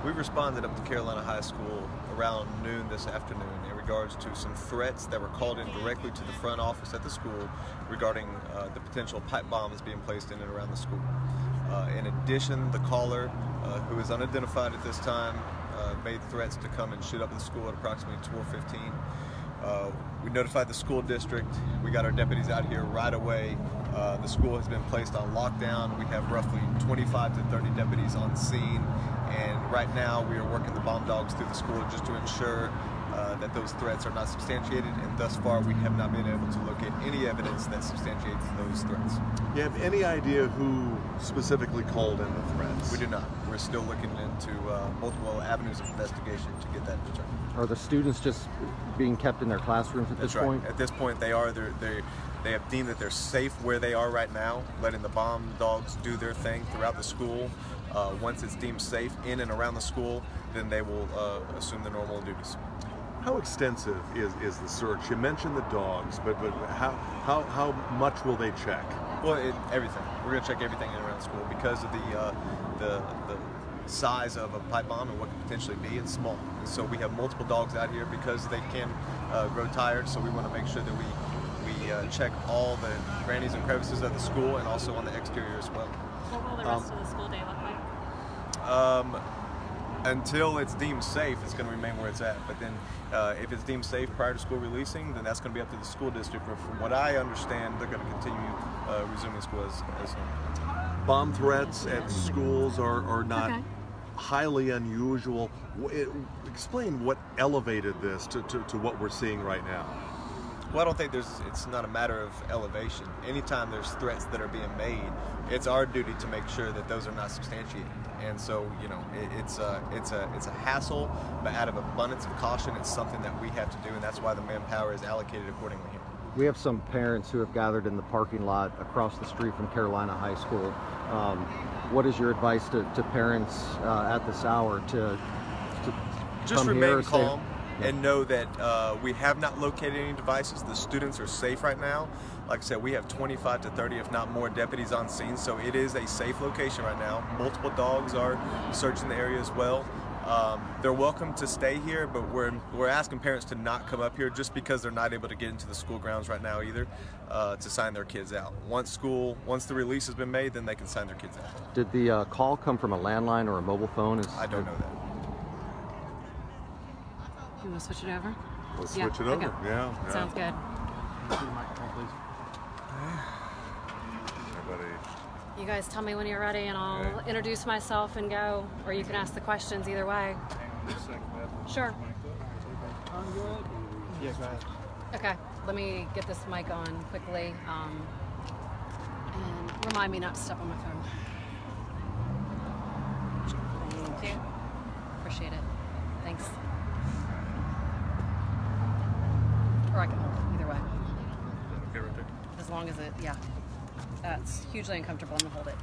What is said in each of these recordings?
We responded up to Carolina High School around noon this afternoon in regards to some threats that were called in directly to the front office at the school regarding the potential pipe bombs being placed in and around the school. In addition, the caller, who is unidentified at this time, made threats to come and shoot up the school at approximately 12:15. We notified the school district. We got our deputies out here right away. The school has been placed on lockdown. We have roughly 25 to 30 deputies on scene, and right now we are working the bomb dogs through the school just to ensure that those threats are not substantiated, and thus far we have not been able to locate any evidence that substantiates those threats. You have any idea who specifically called in the threats? We do not. We're still looking into multiple avenues of investigation to get that determined. Are the students just being kept in their classrooms at this point? At this point, they are. They have deemed that they're safe where they are right now, letting the bomb dogs do their thing throughout the school. Once it's deemed safe in and around the school, then they will assume the normal duties. How extensive is the search? You mentioned the dogs, but how much will they check? Well, everything. We're going to check everything in and around the school because of the size of a pipe bomb and what could potentially be. It's small, and so we have multiple dogs out here because they can grow tired. So we want to make sure that we check all the crannies and crevices of the school and also on the exterior as well. What will the rest of the school day look like? Until it's deemed safe, it's going to remain where it's at. But then if it's deemed safe prior to school releasing, then that's going to be up to the school district. But from what I understand, they're going to continue resuming school as normal. Bomb threats at schools are not highly unusual. Explain what elevated this to what we're seeing right now. Well, I don't think it's not a matter of elevation. Anytime there's threats that are being made, it's our duty to make sure that those are not substantiated. And so, you know, it's a hassle, but out of abundance of caution, it's something that we have to do, and that's why the manpower is allocated accordingly here. We have some parents who have gathered in the parking lot across the street from Carolina High School. What is your advice to parents at this hour to just come remain here, calm and know that we have not located any devices. The students are safe right now. Like I said, we have 25 to 30, if not more, deputies on scene, so it is a safe location right now. Multiple dogs are searching the area as well. They're welcome to stay here, but we're asking parents to not come up here just because they're not able to get into the school grounds right now either to sign their kids out. Once the release has been made, then they can sign their kids out. Did the call come from a landline or a mobile phone? I don't know that. You want to switch it over? Let's switch it over. Okay. Yeah. Sounds good. You guys tell me when you're ready and I'll introduce myself and go, or you can ask the questions either way. Sure. Yeah, go ahead. Okay, let me get this mic on quickly and remind me not to step on my phone. Thank you. Appreciate it. Thanks. Or I can hold it, either way. Okay, right there. As long as it, yeah. That's hugely uncomfortable. I'm gonna hold it.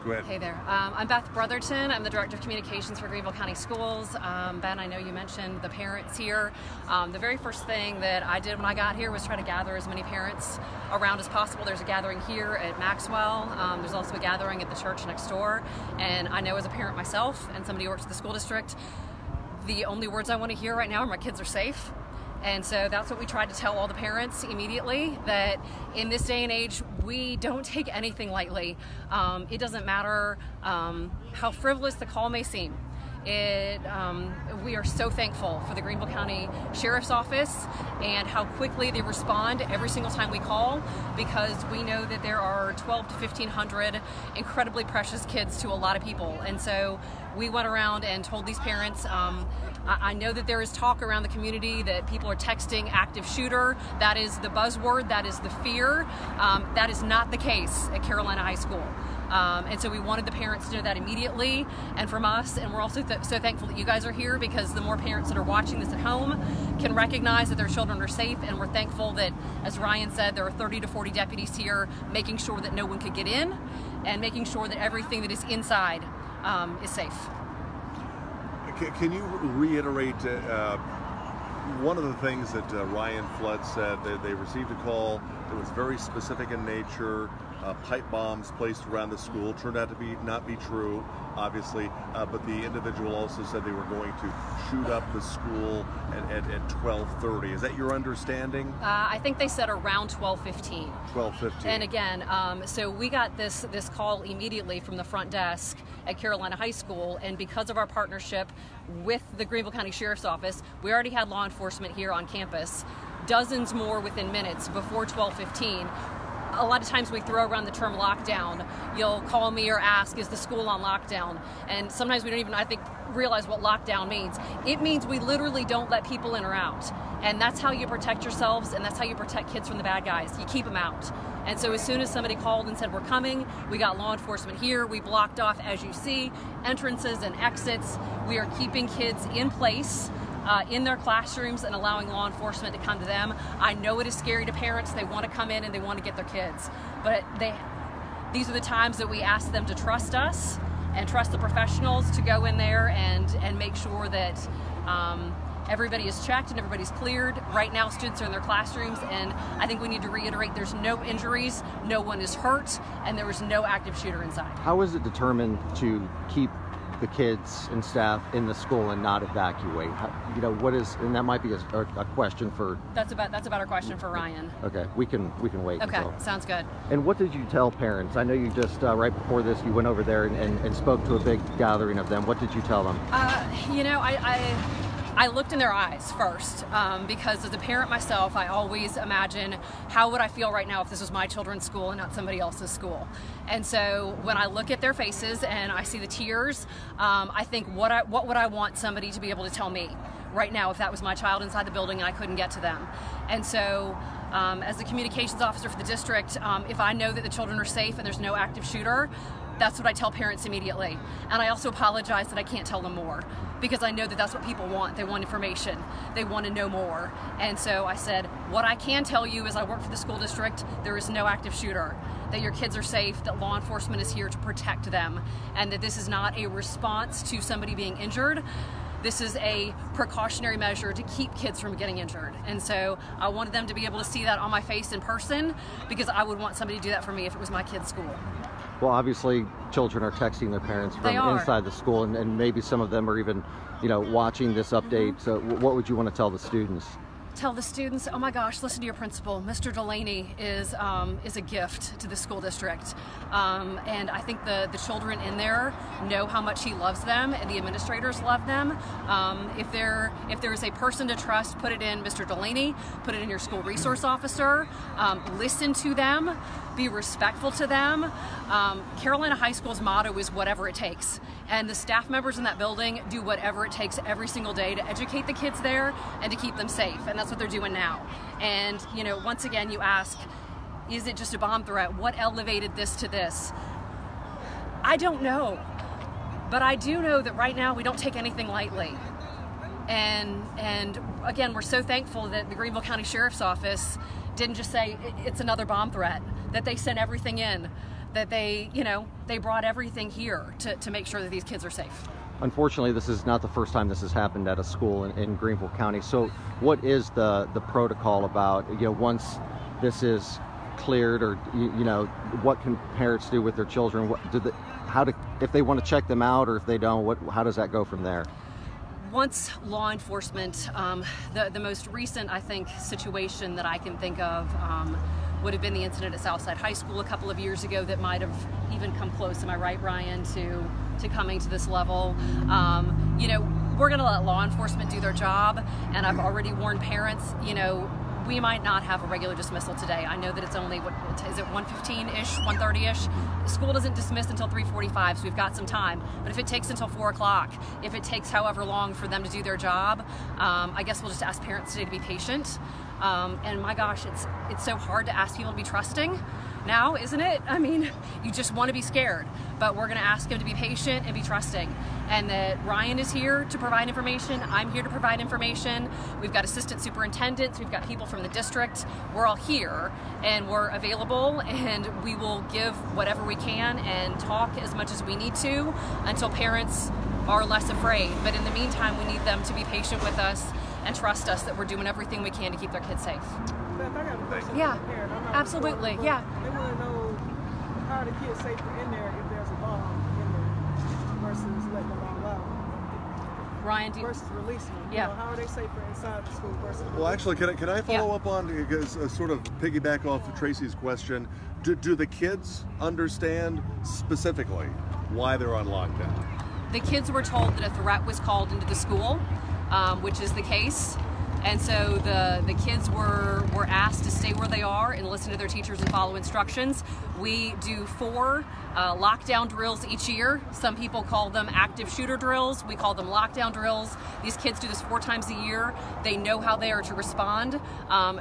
Go ahead. Hey there. I'm Beth Brotherton. I'm the Director of Communications for Greenville County Schools. Ben, I know you mentioned the parents here. The very first thing that I did when I got here was try to gather as many parents around as possible. There's a gathering here at Maxwell. There's also a gathering at the church next door. And I know as a parent myself and somebody who works at the school district, the only words I want to hear right now are my kids are safe. And so that's what we tried to tell all the parents immediately, that in this day and age, we don't take anything lightly. It doesn't matter how frivolous the call may seem. We are so thankful for the Greenville County Sheriff's Office and how quickly they respond every single time we call, because we know that there are 12 to 1,500 incredibly precious kids to a lot of people. And so we went around and told these parents, I know that there is talk around the community that people are texting active shooter. That is the buzzword, that is the fear. That is not the case at Carolina High School. And so we wanted the parents to know that immediately, and from us, and we're also so thankful that you guys are here, because the more parents that are watching this at home can recognize that their children are safe, and we're thankful that, as Ryan said, there are 30 to 40 deputies here making sure that no one could get in and making sure that everything that is inside is safe. Can you reiterate one of the things that Ryan Flood said, that they received a call It was very specific in nature. Pipe bombs placed around the school turned out to not be true, obviously, but the individual also said they were going to shoot up the school at 12:30. Is that your understanding? I think they said around 12:15. 12:15. And again, so we got this call immediately from the front desk at Carolina High School, and because of our partnership with the Greenville County Sheriff's Office, we already had law enforcement here on campus, dozens more within minutes before 12:15. A lot of times we throw around the term lockdown. You'll call me or ask, is the school on lockdown? And sometimes we don't even, I think, realize what lockdown means. It means we literally don't let people in or out. And that's how you protect yourselves, and that's how you protect kids from the bad guys. You keep them out. And so as soon as somebody called and said, we're coming, we got law enforcement here. We blocked off, as you see, entrances and exits. We are keeping kids in place. In their classrooms and allowing law enforcement to come to them. I know it is scary to parents. They want to come in and they want to get their kids. But these are the times that we ask them to trust us and trust the professionals to go in there and make sure that everybody is checked and everybody's cleared. Right now, students are in their classrooms, and I think we need to reiterate there's no injuries, no one is hurt, and there was no active shooter inside. How is it determined to keep the kids and staff in the school and not evacuate? What is, and that might be a question for... That's a better question for Ryan. Okay, we can wait. Okay, sounds good. And what did you tell parents? I know you just, right before this, you went over there and spoke to a big gathering of them. What did you tell them? I looked in their eyes first, because as a parent myself, I always imagine how would I feel right now if this was my children's school and not somebody else's school. And so when I look at their faces and I see the tears, I think what would I want somebody to be able to tell me right now if that was my child inside the building and I couldn't get to them. And so as the communications officer for the district, if I know that the children are safe and there's no active shooter, that's what I tell parents immediately. And I also apologize that I can't tell them more, because I know that that's what people want. They want information. They want to know more. And so I said, what I can tell you is I work for the school district. There is no active shooter, that your kids are safe, that law enforcement is here to protect them, and that this is not a response to somebody being injured. This is a precautionary measure to keep kids from getting injured. And so I wanted them to be able to see that on my face in person, because I would want somebody to do that for me if it was my kid's school. Well, obviously, children are texting their parents from inside the school, and maybe some of them are even, watching this update. So what would you want to tell the students? Tell the students, oh my gosh, listen to your principal. Mr. Delaney is a gift to the school district. And I think the children in there know how much he loves them, and the administrators love them. If there is a person to trust, put it in Mr. Delaney, put it in your school resource officer, listen to them, be respectful to them. Carolina High School's motto is whatever it takes. And the staff members in that building do whatever it takes every single day to educate the kids there and to keep them safe. And that's what they're doing now. And, once again, you ask, is it just a bomb threat? What elevated this to this? I don't know. But I do know that right now we don't take anything lightly. And again, we're so thankful that the Greenville County Sheriff's Office didn't just say it's another bomb threat, that they sent everything in, that they brought everything here to make sure that these kids are safe. Unfortunately, this is not the first time this has happened at a school in Greenville County. So what is the protocol about, once this is cleared, or, what can parents do with their children? If they want to check them out, or if they don't, how does that go from there? Once law enforcement, the most recent, I think, situation that I can think of would have been the incident at Southside High School a couple of years ago that might have even come close, am I right, Ryan, to coming to this level. We're going to let law enforcement do their job, and I've already warned parents, we might not have a regular dismissal today. I know that it's only, 1:15-ish, 1:30-ish? School doesn't dismiss until 3:45, so we've got some time. But if it takes until 4 o'clock, if it takes however long for them to do their job, I guess we'll just ask parents today to be patient. And my gosh, it's so hard to ask people to be trusting now, isn't it? I mean, you just want to be scared, but we're going to ask them to be patient and be trusting, and that Ryan is here to provide information. I'm here to provide information. We've got assistant superintendents. We've got people from the district. We're all here, and we're available, and we will give whatever we can and talk as much as we need to until parents are less afraid. But in the meantime, we need them to be patient with us and trust us that we're doing everything we can to keep their kids safe. Thank you. Yeah, Parent. I'm not absolutely, but yeah. They want to know how are the kids safer in there if there's a bomb in there versus letting them all out. Ryan, do you, Versus releasing them. Yeah. You know, how are they safer inside the school versus Well, actually, can I follow Yeah. up on, because sort of piggyback off of Tracy's question? Do the kids understand specifically why they're on lockdown? the kids were told that a threat was called into the school, which is the case. And so the kids were asked to stay where they are and listen to their teachers and follow instructions. We do 4 lockdown drills each year. Some people call them active shooter drills. We call them lockdown drills. These kids do this 4 times a year. They know how they are to respond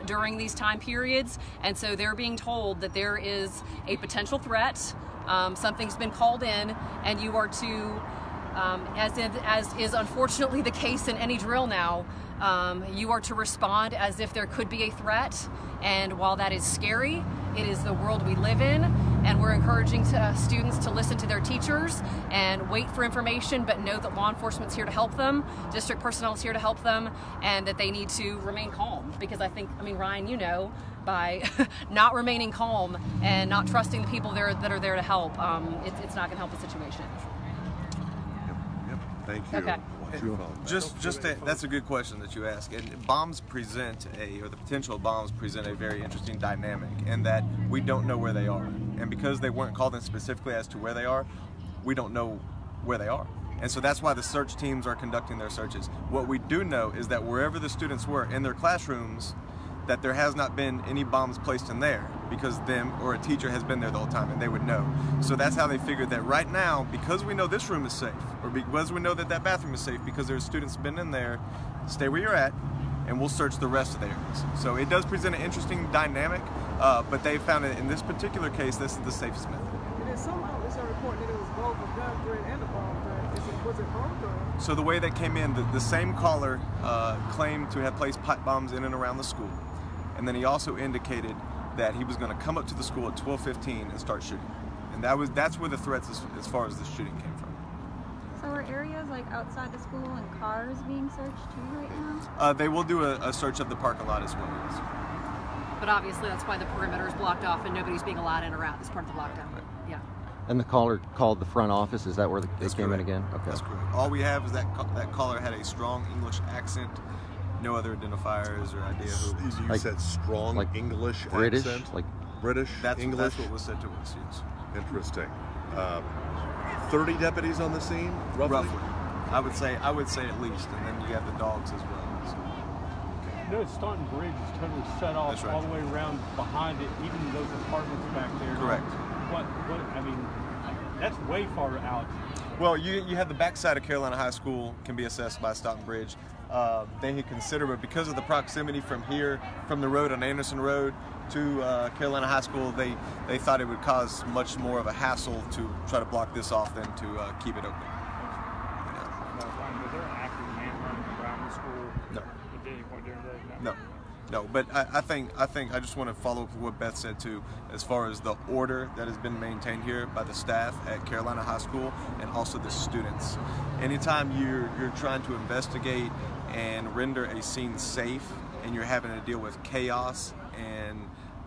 during these time periods. And so they're being told that there is a potential threat. Something's been called in, and you are to, as is unfortunately the case in any drill now, you are to respond as if there could be a threat. And while that is scary, it is the world we live in, and we're encouraging students to listen to their teachers and wait for information, but know that law enforcement's here to help them, district personnel is here to help them, and that they need to remain calm. Because I mean, Ryan, you know, by not remaining calm and not trusting the people that are there to help, it's not going to help the situation. Yep. Thank you. Okay. That's a good question that you ask. And bombs present or the potential bombs present a very interesting dynamic in that we don't know where they are. And because they weren't called in specifically as to where they are, we don't know where they are. And so that's why the search teams are conducting their searches. What we do know is that wherever the students were in their classrooms, that there has not been any bombs placed in there because them or a teacher has been there the whole time and they would know. So that's how they figured that right now, because we know this room is safe, or because we know that that bathroom is safe because there's students been in there, stay where you're at and we'll search the rest of the areas. So it does present an interesting dynamic, but they found that in this particular case, this is the safest method. And then some outlets are reporting that it was both a gun threat and a bomb threat. Was it both or? So the way that came in, the same caller claimed to have placed pipe bombs in and around the school. And then he also indicated that he was going to come up to the school at 12:15 and start shooting. And that's where the threats as far as the shooting came from. So are areas like outside the school and cars being searched too right now? They will do a search of the parking lot as well. But obviously that's why the perimeter is blocked off and nobody's being allowed in or out as part of the lockdown. Yeah. And the caller called the front office. Is that where they came in again? Okay. That's correct. All we have is that caller had a strong English accent. No other identifiers or idea who. You said strong like English British, accent? like British English. English? That's what was said to us. Yes. Interesting. 30 deputies on the scene, roughly? I would say at least, and then you have the dogs as well. So. No, Staunton Bridge is totally shut off. That's right. All the way around behind it, even those apartments back there. Correct. What? I mean, that's way far out. Well, you have the backside of Carolina High School can be assessed by Staunton Bridge. They had considered, but because of the proximity from here, from the road on Anderson Road to Carolina High School, they thought it would cause much more of a hassle to try to block this off than to keep it open. Was there an active man running around the school? No. At any point during the day? No. But I think I just want to follow up with what Beth said too, as far as the order that has been maintained here by the staff at Carolina High School and also the students. Anytime you're trying to investigate and render a scene safe, and you're having to deal with chaos and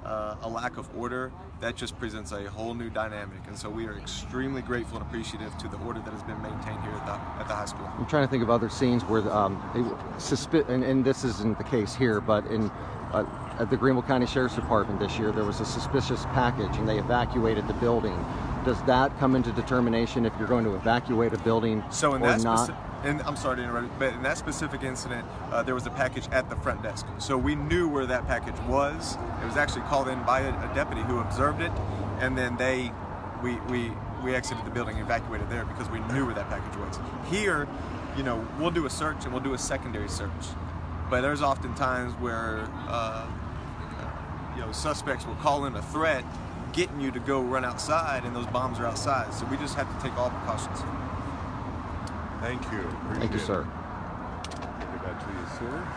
a lack of order, that just presents a whole new dynamic. And so we are extremely grateful and appreciative to the order that has been maintained here at the high school. I'm trying to think of other scenes where and this isn't the case here, but at the Greenville County Sheriff's Department this year, there was a suspicious package and they evacuated the building. Does that come into determination if you're going to evacuate a building or not? And I'm sorry to interrupt, but in that specific incident, there was a package at the front desk. So we knew where that package was. It was actually called in by a deputy who observed it, and then we exited the building and evacuated there because we knew where that package was. Here, we'll do a search and we'll do a secondary search, but there's often times where suspects will call in a threat, getting you to go run outside, and those bombs are outside. So we just have to take all precautions. Thank you. Thank you, sir. Give that to you, sir.